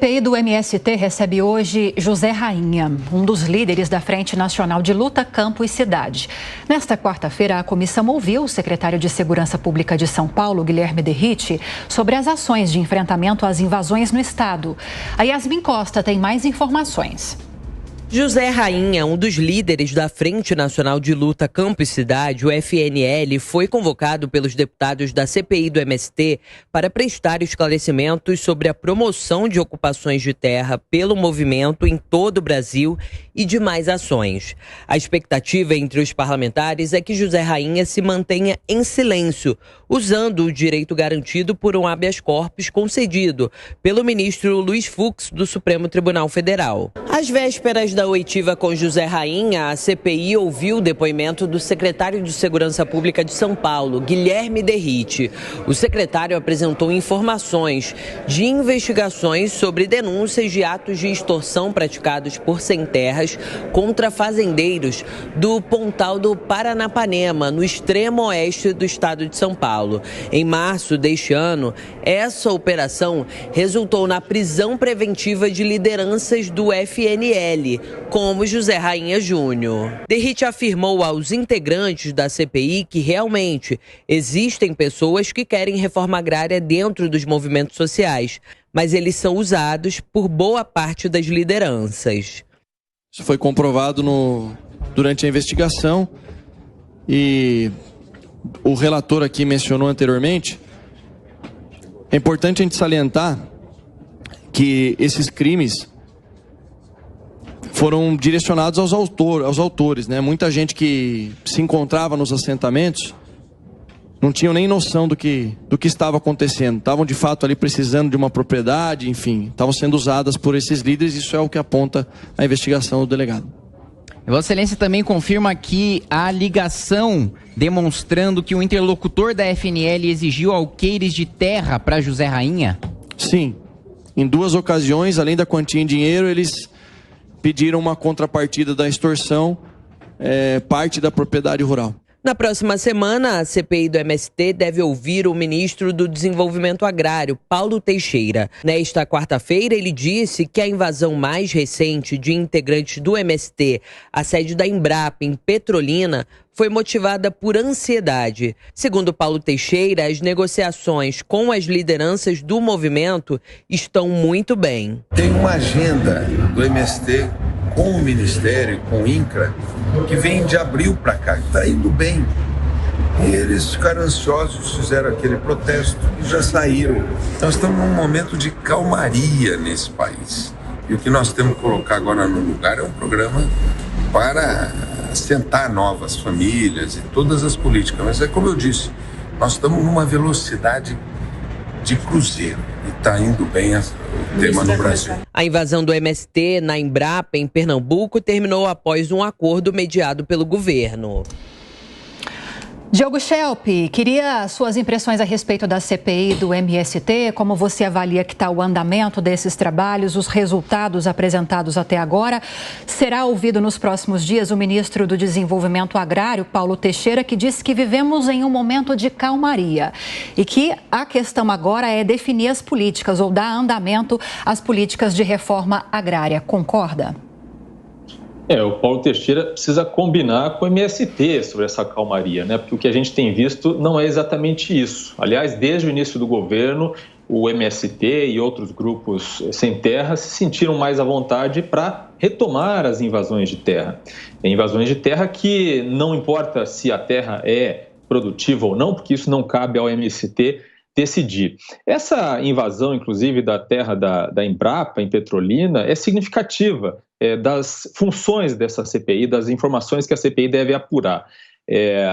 A CPI do MST recebe hoje José Rainha, um dos líderes da Frente Nacional de Luta, Campo e Cidade. Nesta quarta-feira, a comissão ouviu o secretário de Segurança Pública de São Paulo, Guilherme Derrite, sobre as ações de enfrentamento às invasões no estado. A Yasmin Costa tem mais informações. José Rainha, um dos líderes da Frente Nacional de Luta Campo e Cidade, o FNL, foi convocado pelos deputados da CPI do MST para prestar esclarecimentos sobre a promoção de ocupações de terra pelo movimento em todo o Brasil e demais ações. A expectativa entre os parlamentares é que José Rainha se mantenha em silêncio, usando o direito garantido por um habeas corpus concedido pelo ministro Luiz Fux do Supremo Tribunal Federal. Às vésperas da oitiva com José Rainha, a CPI ouviu o depoimento do secretário de Segurança Pública de São Paulo, Guilherme Derrite. O secretário apresentou informações de investigações sobre denúncias de atos de extorsão praticados por sem terras contra fazendeiros do Pontal do Paranapanema, no extremo oeste do estado de São Paulo. Em março deste ano, essa operação resultou na prisão preventiva de lideranças do FNL, como José Rainha Júnior. Derrite afirmou aos integrantes da CPI que realmente existem pessoas que querem reforma agrária dentro dos movimentos sociais, mas eles são usados por boa parte das lideranças. Isso foi comprovado durante a investigação e o relator aqui mencionou anteriormente. É importante a gente salientar que esses crimes foram direcionados aos autores, né? Muita gente que se encontrava nos assentamentos não tinham nem noção do que estava acontecendo. Estavam de fato ali precisando de uma propriedade, enfim, estavam sendo usadas por esses líderes. Isso é o que aponta a investigação do delegado. Vossa Excelência também confirma que a ligação demonstrando que o interlocutor da FNL exigiu alqueires de terra para José Rainha? Sim. Em 2 ocasiões, além da quantia em dinheiro, eles pediram uma contrapartida da extorsão, parte da propriedade rural. Na próxima semana, a CPI do MST deve ouvir o ministro do Desenvolvimento Agrário, Paulo Teixeira. Nesta quarta-feira, ele disse que a invasão mais recente de integrantes do MST à sede da Embrapa, em Petrolina, foi motivada por ansiedade. Segundo Paulo Teixeira, as negociações com as lideranças do movimento estão muito bem. Tem uma agenda do MST com o Ministério, com o INCRA, que vem de abril para cá, que está indo bem. E eles ficaram ansiosos, fizeram aquele protesto e já saíram. Nós estamos num momento de calmaria nesse país. E o que nós temos que colocar agora no lugar é um programa para assentar novas famílias e todas as políticas. Mas é como eu disse, nós estamos numa velocidade de cruzeiro e está indo bem o tema no Brasil. A invasão do MST na Embrapa, em Pernambuco, terminou após um acordo mediado pelo governo. Diogo Schelp, queria suas impressões a respeito da CPI do MST, como você avalia que está o andamento desses trabalhos, os resultados apresentados até agora. Será ouvido nos próximos dias o ministro do Desenvolvimento Agrário, Paulo Teixeira, que disse que vivemos em um momento de calmaria e que a questão agora é definir as políticas ou dar andamento às políticas de reforma agrária. Concorda? O Paulo Teixeira precisa combinar com o MST sobre essa calmaria, né? Porque o que a gente tem visto não é exatamente isso. Aliás, desde o início do governo, o MST e outros grupos sem terra se sentiram mais à vontade para retomar as invasões de terra. Invasões de terra que não importa se a terra é produtiva ou não, porque isso não cabe ao MST decidir. Essa invasão, inclusive, da terra da Embrapa, em Petrolina, é significativa das funções dessa CPI, das informações que a CPI deve apurar.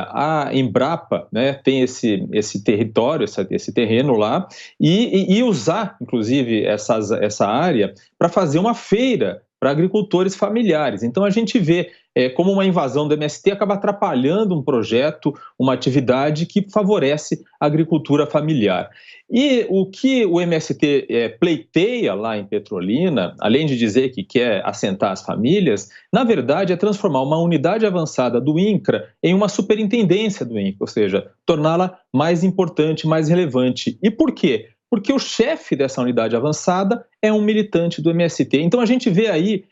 A Embrapa, né, tem esse território, esse terreno lá, e usar, inclusive, essa área para fazer uma feira para agricultores familiares. Então, a gente vê como uma invasão do MST acaba atrapalhando um projeto, uma atividade que favorece a agricultura familiar. E o que o MST pleiteia lá em Petrolina, além de dizer que quer assentar as famílias, na verdade é transformar uma unidade avançada do INCRA em uma superintendência do INCRA, ou seja, torná-la mais importante, mais relevante. E por quê? porque o chefe dessa unidade avançada é um militante do MST. Então a gente vê aí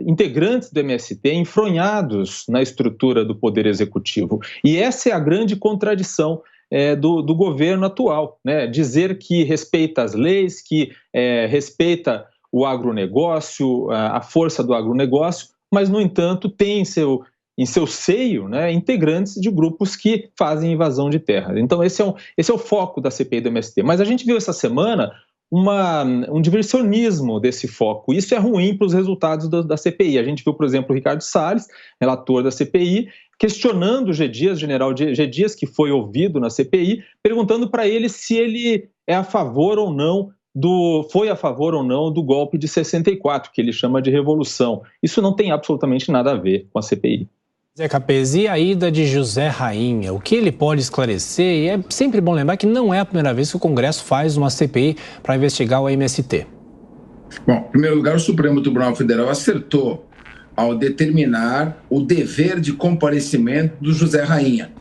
integrantes do MST enfronhados na estrutura do Poder Executivo. E essa é a grande contradição do governo atual, né? Dizer que respeita as leis, que respeita o agronegócio, a força do agronegócio, mas, no entanto, tem em seu seio, né, integrantes de grupos que fazem invasão de terra. Então, esse é o foco da CPI do MST. Mas a gente viu essa semana um diversionismo desse foco. Isso é ruim para os resultados da CPI. A gente viu, por exemplo, o Ricardo Salles, relator da CPI, questionando o G. Dias, general G. Dias, que foi ouvido na CPI, perguntando para ele se ele é a favor ou não foi a favor ou não do golpe de 64, que ele chama de revolução. Isso não tem absolutamente nada a ver com a CPI. Zé Capes, e a ida de José Rainha? O que ele pode esclarecer? E é sempre bom lembrar que não é a primeira vez que o Congresso faz uma CPI para investigar o MST. Bom, em primeiro lugar, o Supremo Tribunal Federal acertou ao determinar o dever de comparecimento do José Rainha.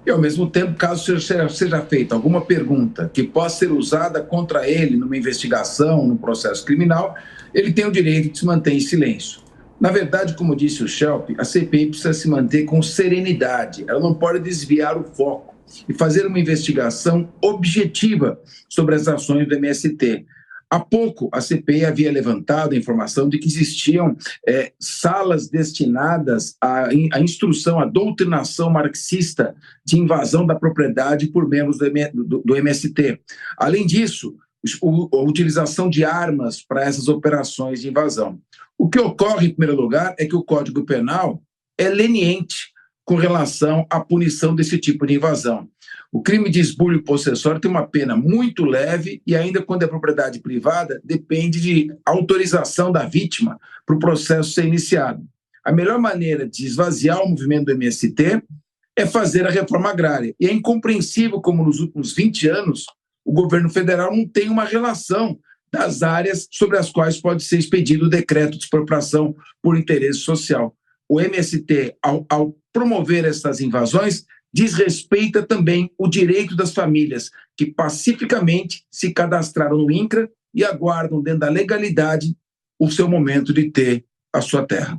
E, ao mesmo tempo, caso seja feita alguma pergunta que possa ser usada contra ele numa investigação, num processo criminal, ele tem o direito de se manter em silêncio. Na verdade, como disse o Schelp, a CPI precisa se manter com serenidade. Ela não pode desviar o foco e fazer uma investigação objetiva sobre as ações do MST. Há pouco, a CPI havia levantado a informação de que existiam salas destinadas à instrução, à doutrinação marxista de invasão da propriedade por membros do MST. Além disso, a utilização de armas para essas operações de invasão. O que ocorre, em primeiro lugar, é que o Código Penal é leniente com relação à punição desse tipo de invasão. O crime de esbulho possessório tem uma pena muito leve e ainda quando é propriedade privada, depende de autorização da vítima para o processo ser iniciado. A melhor maneira de esvaziar o movimento do MST é fazer a reforma agrária. E é incompreensível como nos últimos 20 anos o governo federal não tem uma relação das áreas sobre as quais pode ser expedido o decreto de expropriação por interesse social. O MST, ao promover essas invasões, desrespeita também o direito das famílias que pacificamente se cadastraram no INCRA e aguardam, dentro da legalidade, o seu momento de ter a sua terra.